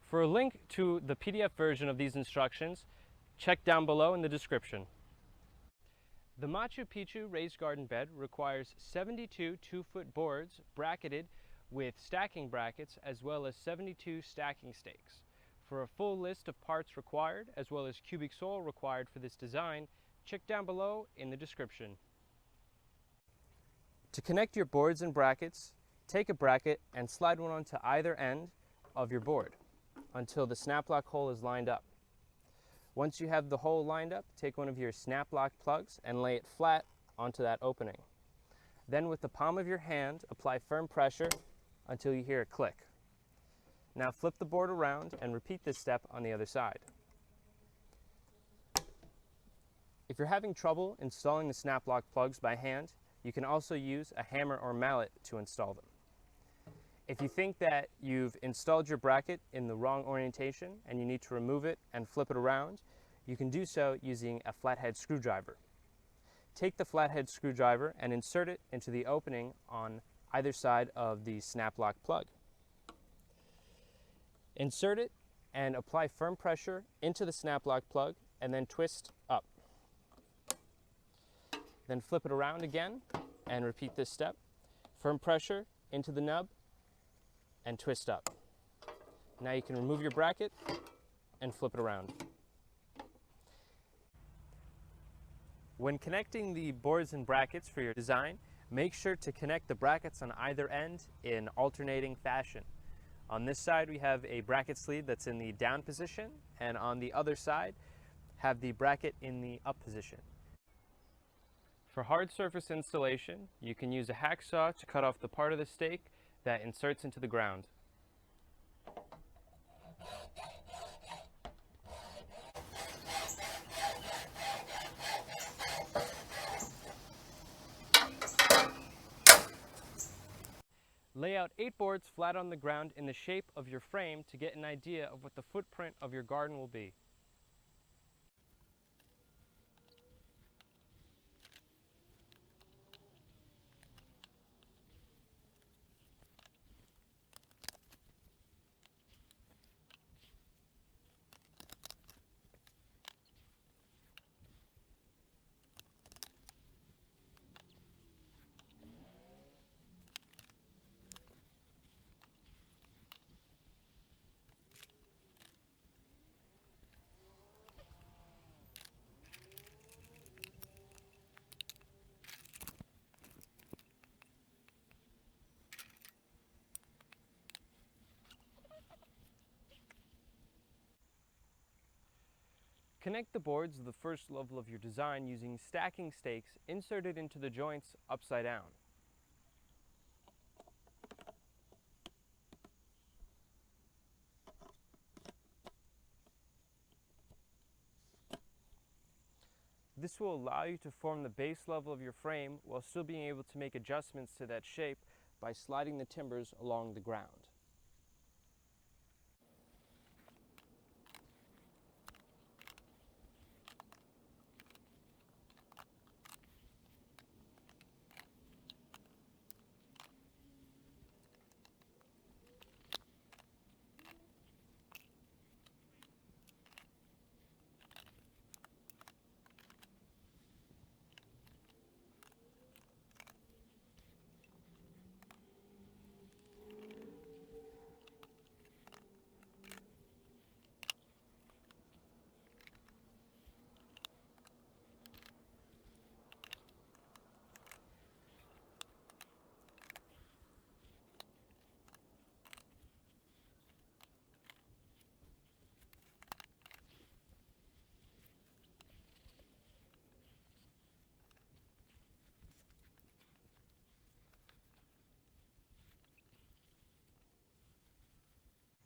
For a link to the PDF version of these instructions, check down below in the description. The Machu Picchu raised garden bed requires 72 2-foot boards bracketed with stacking brackets as well as 72 stacking stakes. For a full list of parts required as well as cubic soil required for this design, check down below in the description. To connect your boards and brackets, take a bracket and slide one onto either end of your board until the snap lock hole is lined up. Once you have the hole lined up, take one of your snap lock plugs and lay it flat onto that opening. Then with the palm of your hand, apply firm pressure until you hear a click. Now flip the board around and repeat this step on the other side. If you're having trouble installing the snap lock plugs by hand, you can also use a hammer or mallet to install them. If you think that you've installed your bracket in the wrong orientation and you need to remove it and flip it around, you can do so using a flathead screwdriver. Take the flathead screwdriver and insert it into the opening on either side of the snap lock plug. Insert it and apply firm pressure into the snap lock plug and then twist up. Then flip it around again and repeat this step. Firm pressure into the nub and twist up. Now you can remove your bracket and flip it around. When connecting the boards and brackets for your design, make sure to connect the brackets on either end in alternating fashion. On this side we have a bracket sleeve that's in the down position, and on the other side have the bracket in the up position. For hard surface installation, you can use a hacksaw to cut off the part of the stake that inserts into the ground. Lay out 8 boards flat on the ground in the shape of your frame to get an idea of what the footprint of your garden will be. Connect the boards of the first level of your design using stacking stakes inserted into the joints upside down. This will allow you to form the base level of your frame while still being able to make adjustments to that shape by sliding the timbers along the ground.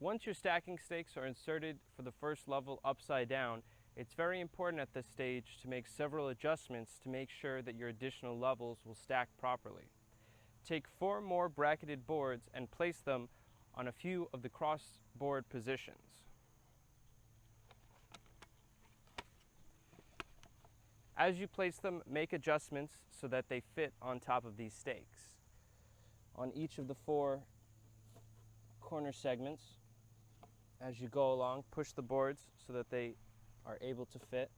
Once your stacking stakes are inserted for the first level upside down, it's very important at this stage to make several adjustments to make sure that your additional levels will stack properly. Take 4 more bracketed boards and place them on a few of the cross-board positions. As you place them, make adjustments so that they fit on top of these stakes. On each of the 4 corner segments, as you go along, push the boards so that they are able to fit.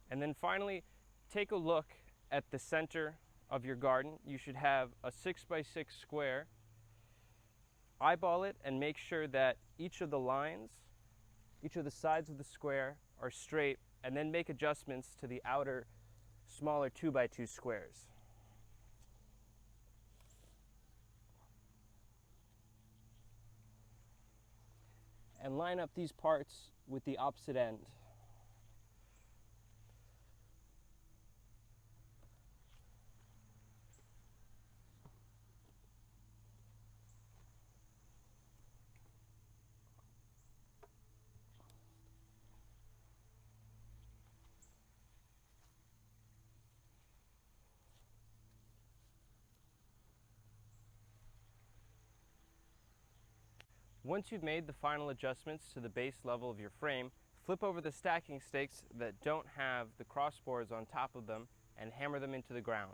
And then finally, take a look at the center of your garden. You should have a 6x6 square. Eyeball it and make sure that each of the lines, each of the sides of the square are straight, and then make adjustments to the outer smaller 2x2 squares. And line up these parts with the opposite end. Once you've made the final adjustments to the base level of your frame, flip over the stacking stakes that don't have the crossboards on top of them and hammer them into the ground.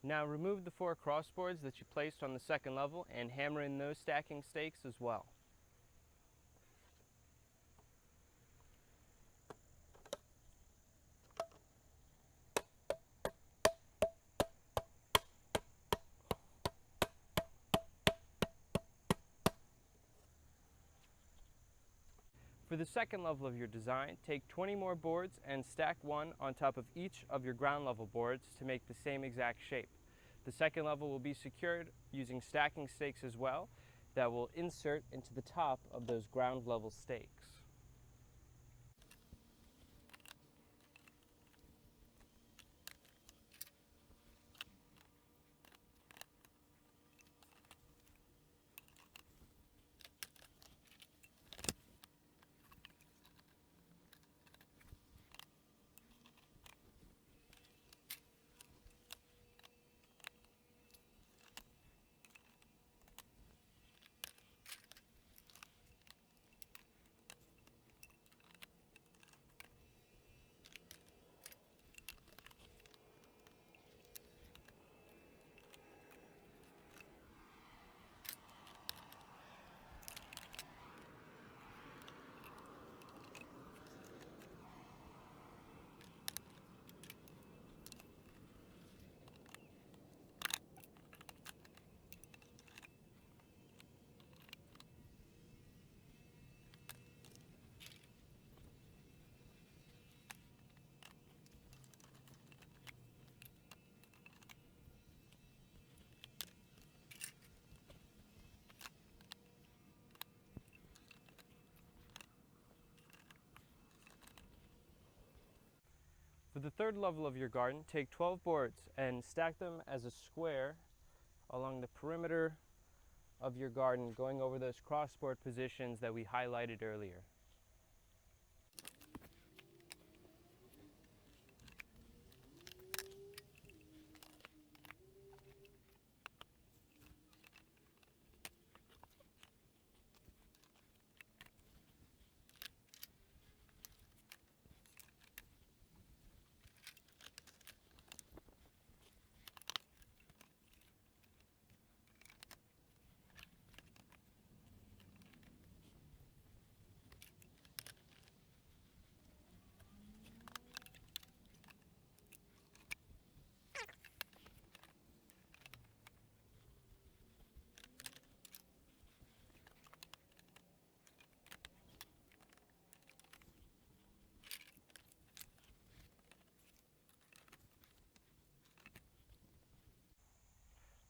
Now remove the 4 crossboards that you placed on the second level and hammer in those stacking stakes as well. For the second level of your design, take 20 more boards and stack one on top of each of your ground level boards to make the same exact shape. The second level will be secured using stacking stakes as well that will insert into the top of those ground level stakes. For the third level of your garden, take 12 boards and stack them as a square along the perimeter of your garden, going over those crossboard positions that we highlighted earlier.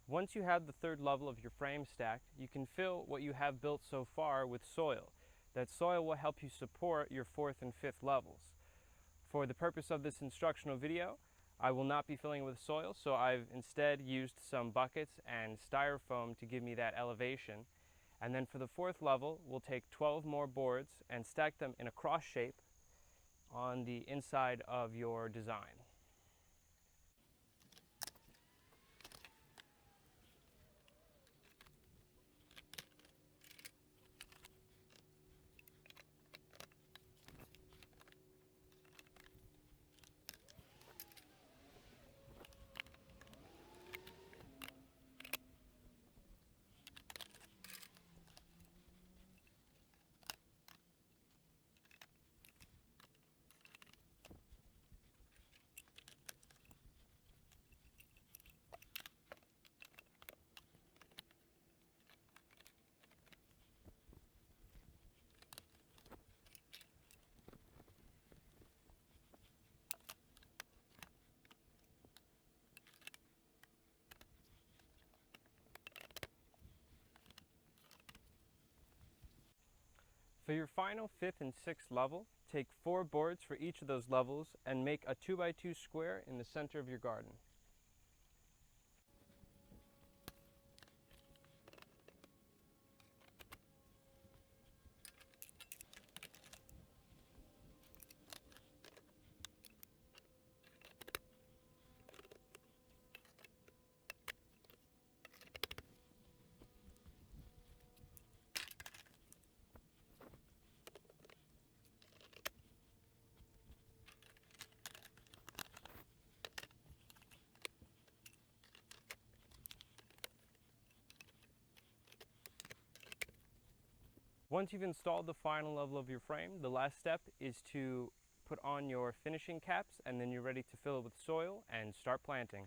Once you have the third level of your frame stacked, you can fill what you have built so far with soil. That soil will help you support your fourth and fifth levels. For the purpose of this instructional video, I will not be filling it with soil, so I've instead used some buckets and styrofoam to give me that elevation. And then for the fourth level, we'll take 12 more boards and stack them in a cross shape on the inside of your design. For your final 5th and 6th level, take 4 boards for each of those levels and make a 2x2 square in the center of your garden. Once you've installed the final level of your frame, the last step is to put on your finishing caps, and then you're ready to fill it with soil and start planting.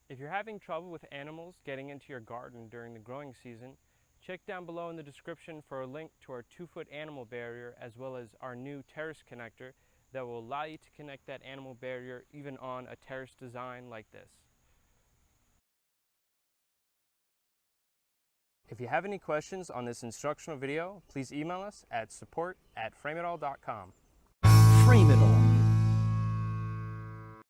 If you're having trouble with animals getting into your garden during the growing season, check down below in the description for a link to our 2-foot animal barrier, as well as our new terrace connector that will allow you to connect that animal barrier even on a terrace design like this. If you have any questions on this instructional video, please email us at support@frameitall.com. Frame it all.